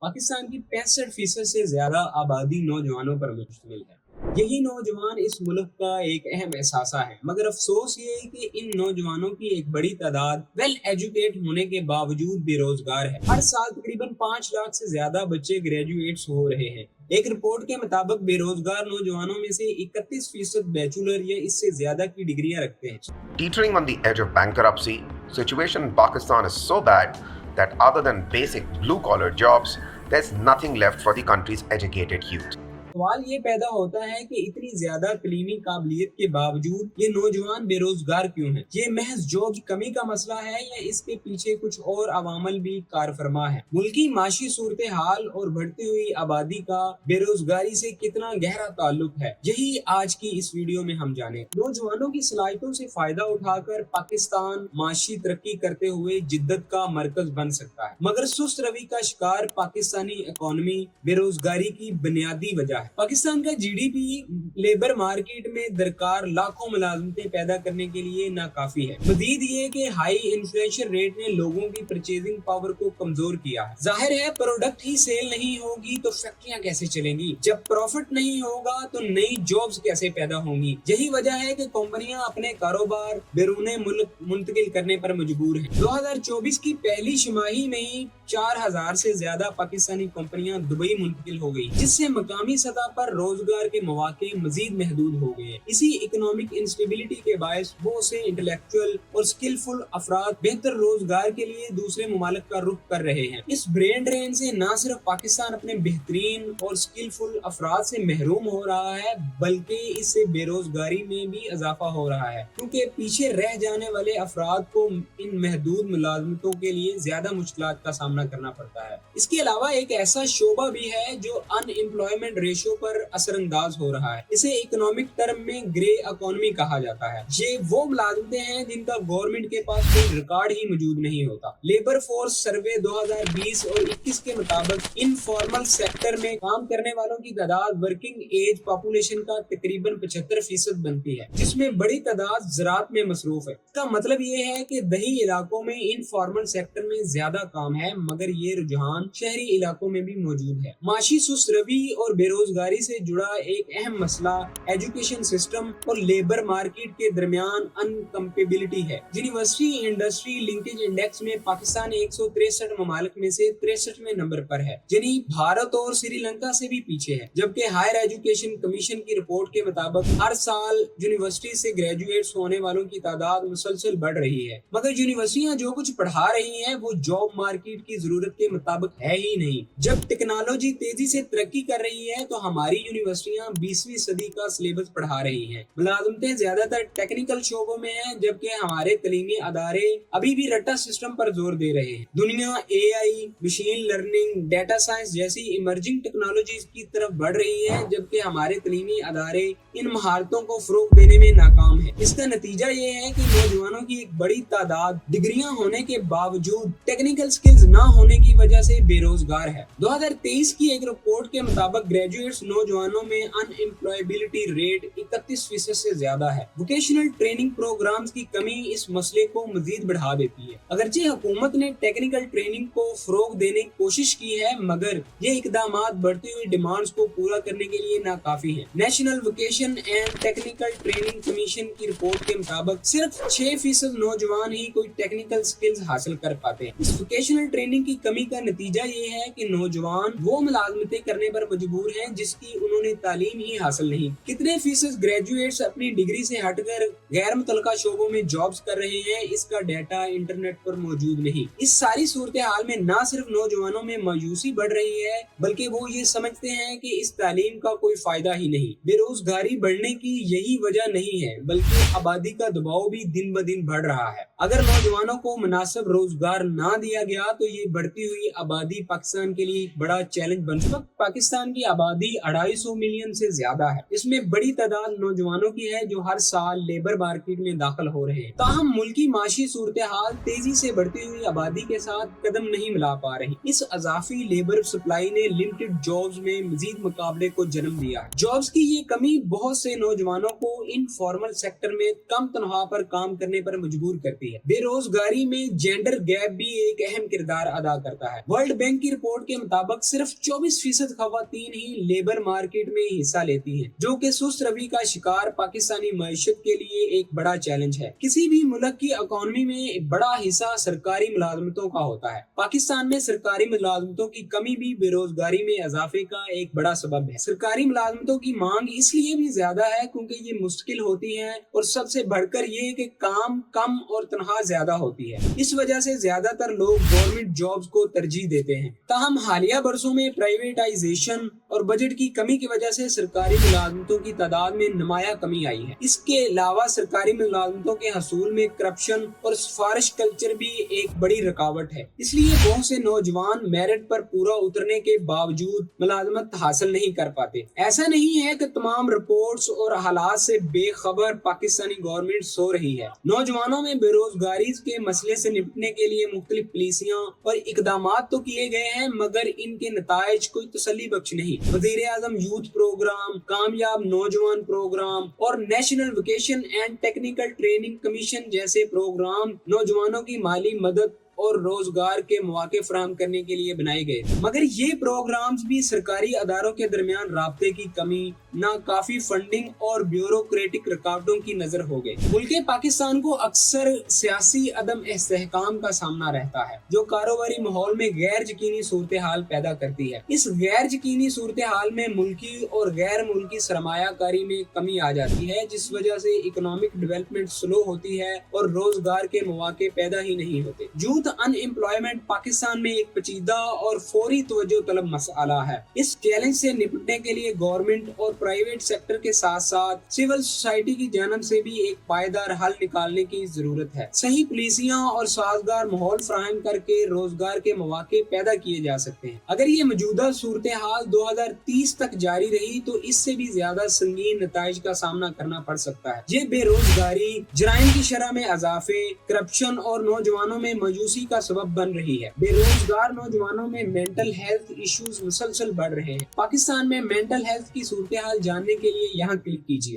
पाकिस्तान की 65% से ज्यादा आबादी नौजवानों पर मुश्तमिल है। यही नौजवान इस मुल्क का एक अहम एहसासा है, मगर अफसोस ये है कि इन नौजवानों की एक बड़ी तादाद वेल एजुकेट होने के बावजूद बेरोजगार है। हर साल तकरीबन 5 लाख से ज्यादा बच्चे ग्रेजुएट्स हो रहे हैं। एक रिपोर्ट के मुताबिक बेरोजगार नौजवानों में से 31% बैचलर या इससे ज्यादा की डिग्रियां रखते हैं। Teetering on the edge of bankruptcy, situation in Pakistan is so bad that other than basic blue-collar jobs, there's nothing left for the country's educated youth. सवाल ये पैदा होता है कि इतनी ज्यादा तलीमी काबिलियत के बावजूद ये नौजवान बेरोजगार क्यों हैं? ये महज जॉब की कमी का मसला है या इसके पीछे कुछ और अवामल भी कारफरमा है? मुल्की माशी सूरत हाल और बढ़ती हुई आबादी का बेरोजगारी से कितना गहरा ताल्लुक है, यही आज की इस वीडियो में हम जाने। नौजवानों की सलाहियतों से फायदा उठाकर पाकिस्तान माशी तरक्की करते हुए जिद्दत का मरकज बन सकता है, मगर सुस्त रवि का शिकार पाकिस्तानी इकोनॉमी बेरोजगारी की बुनियादी वजह है। पाकिस्तान का जीडीपी लेबर मार्केट में दरकार लाखों मुलाजमतें पैदा करने के लिए नाकाफी है। मजीद ये कि हाई इन्फ्लेशन रेट ने लोगों की परचेजिंग पावर को कमजोर किया है। जाहिर है प्रोडक्ट ही सेल नहीं होगी तो फैक्ट्रियां कैसे चलेंगी? जब प्रॉफिट नहीं होगा तो नई जॉब्स कैसे पैदा होंगी? यही वजह है कि कंपनियां अपने कारोबार बैरून मुल्क मुंतकिल करने पर मजबूर हैं। 2024 की पहली छमाही में ही 4000 से ज्यादा पाकिस्तानी कंपनियां दुबई मुंतकिल हो गई, जिससे मकामी सतह पर रोजगार के मौके मजीद महदूद हो गए हैं। इसी इकोनॉमिक इंस्टेबिलिटी के बायस बहुत से इंटेलेक्चुअल और स्किलफुल अफराद बेहतर रोजगार के लिए दूसरे ममालिक का रुख कर रहे हैं। इस ब्रेन ड्रेन से न सिर्फ पाकिस्तान अपने बेहतरीन और स्किलफुल अफराद से महरूम हो रहा है, बल्कि इससे बेरोजगारी में भी इजाफा हो रहा है, क्योंकि पीछे रह जाने वाले अफराद को इन महदूद मुलाजमतों के लिए ज्यादा मुश्किलात का सामना करना पड़ता है। इसके अलावा एक ऐसा शोबा भी है जो अनएम्प्लॉयमेंट रेशियो पर असरअंदाज हो रहा है। इसे इकोनॉमिक टर्म में ग्रे इकोनॉमी कहा जाता है। ये वो मुलाजमतें हैं जिनका गवर्नमेंट के पास कोई रिकॉर्ड ही मौजूद नहीं होता। लेबर फोर्स सर्वे 2020 और 21 के मुताबिक इनफॉर्मल सेक्टर में काम करने वालों की तादाद वर्किंग एज पॉपुलेशन का तकरीबन 75% बनती है, जिसमें बड़ी तादाद ज़राअत में मसरूफ है। इसका मतलब ये है कि दही इलाकों में इनफॉर्मल सेक्टर में ज्यादा काम है, मगर ये रुझान शहरी इलाकों में भी मौजूद है। माशी सुस्त रवि और बेरोजगारी से जुड़ा एक अहम मसला एजुकेशन सिस्टम और लेबर मार्केट के दरमियान अनकम्पेबिलिटी है। यूनिवर्सिटी इंडस्ट्री लिंकेज इंडेक्स में पाकिस्तान 163 ममालिक में से 63वें नंबर पर है, यानी भारत और श्रीलंका से भी पीछे है। जबकि हायर एजुकेशन कमीशन की रिपोर्ट के मुताबिक हर साल यूनिवर्सिटी से ग्रेजुएट्स होने वालों की तादाद मुसलसल बढ़ रही है, मगर यूनिवर्सिटियां जो कुछ पढ़ा रही हैं वो जॉब मार्केट की जरूरत के मुताबिक है ही नहीं। जब टेक्नोलॉजी तेजी से तरक्की कर रही है तो हमारी यूनिवर्सिटियां 20वीं सदी का सिलेबस पढ़ा रही हैं। मुलाजमतें ज्यादातर टेक्निकल शोबों में हैं, जबकि हमारे तलीमी अदारे अभी भी रट्टा सिस्टम पर जोर दे रहे हैं। दुनिया AI, machine learning, data science जैसी इमर्जिंग टेक्नोलॉजीज की तरफ बढ़ रही है, जबकि हमारे तलीमी अदारे इन महारतों को फरोग देने में नाकाम है। इसका नतीजा ये है कि नौजवानों की एक बड़ी तादाद डिग्रियां होने के बावजूद टेक्निकल स्किल्स ना होने की वजह से बेरोजगार है। 2023 की एक रिपोर्ट के मुताबिक ग्रेजुएट्स नौजवानों में अनएम्प्लॉयबिलिटी रेट 31% से ज्यादा है। वोकेशनल ट्रेनिंग प्रोग्राम्स की कमी इस मसले को मजीद बढ़ा देती है। अगरचे हुकूमत ने टेक्निकल ट्रेनिंग को फरोग देने की कोशिश की है, मगर ये इकदाम बढ़ती हुई डिमांड्स को पूरा करने के लिए नाकाफी है। National vocation and technical training commission की रिपोर्ट के मुताबिक सिर्फ 6% नौजवान ही कोई टेक्निकल स्किल्स हासिल कर पाते हैं। इस वोकेशनल ट्रेनिंग की कमी का नतीजा ये है कि नौजवान वो मुलाजमतें करने पर मजबूर हैं जिसकी उन्होंने तालीम ही हासिल नहीं। कितने फीसद ग्रेजुएट्स अपनी डिग्री से हटकर गैर मुतल्लका शोबों में जॉब्स कर रहे हैं, इसका डाटा इंटरनेट पर मौजूद नहीं। इस सारी सूरत हाल में न सिर्फ नौजवानों में मायूसी बढ़ रही है, बल्कि वो ये समझते हैं कि इस तालीम का कोई फायदा ही नहीं। बेरोजगारी बढ़ने की यही वजह नहीं है, बल्कि आबादी का दबाव भी दिन ब दिन बढ़ रहा है। अगर नौजवानों को मुनासिब रोजगार ना दिया गया तो ये बढ़ती हुई आबादी पाकिस्तान के लिए एक बड़ा चैलेंज बन सकता है। पाकिस्तान की आबादी आबादी 250 मिलियन से ज्यादा है। इसमें बड़ी तादाद नौजवानों की है जो हर साल लेबर मार्केट में दाखिल हो रहे हैं। ताहम मुल्की माशी सूरत हाल तेजी से बढ़ती हुई आबादी के साथ कदम नहीं मिला पा रही। इस अजाफी लेबर सप्लाई ने लिमिटेड जॉब्स में मजीद मुकाबले को जन्म दिया है। जॉब्स की ये कमी बहुत से नौजवानों को इनफॉर्मल सेक्टर में कम तनख्वाह पर काम करने पर मजबूर करती है। बेरोजगारी में जेंडर गैप भी एक अहम किरदार अदा करता है। वर्ल्ड बैंक की रिपोर्ट के मुताबिक सिर्फ 24% खवातीन ही लेबर मार्केट में हिस्सा लेती हैं, जो कि सुस्त रवि का शिकार पाकिस्तानी मईशत के लिए एक बड़ा चैलेंज है। किसी भी मुल्क की इकोनॉमी में एक बड़ा हिस्सा सरकारी मुलाजमतों का होता है। पाकिस्तान में सरकारी मुलाजमतों की कमी भी बेरोजगारी में इजाफे का एक बड़ा सबब है। सरकारी मुलाजमतों की मांग इसलिए भी ज्यादा है क्योंकि ये मुश्किल होती है और सबसे बढ़कर ये कि काम कम और तनख्वाह ज्यादा होती है। इस वजह से ज्यादातर लोग गवर्नमेंट जॉब्स को तरजीह देते हैं। ताहम हालिया बरसों में प्राइवेटाइजेशन और बजट की कमी की वजह से सरकारी मुलाजमतों की तादाद में नुमाया कमी आई है। इसके अलावा सरकारी मुलाजमतों के हसूल में करप्शन और सिफारिश कल्चर भी एक बड़ी रुकावट है। इसलिए बहुत से नौजवान मेरिट पर पूरा उतरने के बावजूद मुलाजमत हासिल नहीं कर पाते। ऐसा नहीं है कि तमाम रिपोर्ट्स और हालात से बेखबर पाकिस्तानी गवर्नमेंट सो रही है। नौजवानों में बेरोजगारी के मसले से निपटने के लिए मुख्तलिफ पॉलिसियां और इकदामात तो किए गए हैं, मगर इनके नताइज कोई तसल्ली बख्श नहीं। वज़ीर आज़म यूथ प्रोग्राम, कामयाब नौजवान प्रोग्राम और national vocation and technical training commission जैसे प्रोग्राम नौजवानों की माली मदद और रोजगार के मौके फराहम करने के लिए बनाए गए, मगर ये प्रोग्राम्स भी सरकारी अदारों के दरमियान राब्ते की कमी, नाकाफी फंडिंग और ब्यूरोक्रेटिक रुकावटों की नजर हो गए। मुल्क पाकिस्तान को अक्सर सियासी अदम इस्तेहकाम का सामना रहता है, जो कारोबारी माहौल में गैर यकीनी सूरत हाल पैदा करती है। इस गैर यकीनी सूरत हाल में मुल्की और गैर मुल्की सरमायाकारी में कमी आ जाती है, जिस वजह से इकोनॉमिक डेवलपमेंट स्लो होती है और रोजगार के मौके पैदा ही नहीं होते। यूथ अनएम्प्लॉयमेंट पाकिस्तान में एक पेचीदा और फौरी तवज्जो तलब मसला है। इस चैलेंज से निपटने के लिए गवर्नमेंट और प्राइवेट सेक्टर के साथ साथ सिविल सोसाइटी की जानिब से भी एक पायदार हल निकालने की जरूरत है। सही पॉलिसियां और साजगार माहौल फराहम करके रोजगार के मौके पैदा किए जा सकते हैं। अगर ये मौजूदा सूरत हाल 2030 तक जारी रही तो इससे भी ज्यादा संगीन नताइज का सामना करना पड़ सकता है। ये बेरोजगारी, जराइम की शरह में इजाफे, करप्शन और नौजवानों में मायूसी का सबब बन रही है। बेरोजगार नौजवानों में मेंटल हेल्थ इश्यूज मुसलसल बढ़ रहे हैं। पाकिस्तान में मेंटल हेल्थ की सूरत हाल जानने के लिए यहाँ क्लिक कीजिए।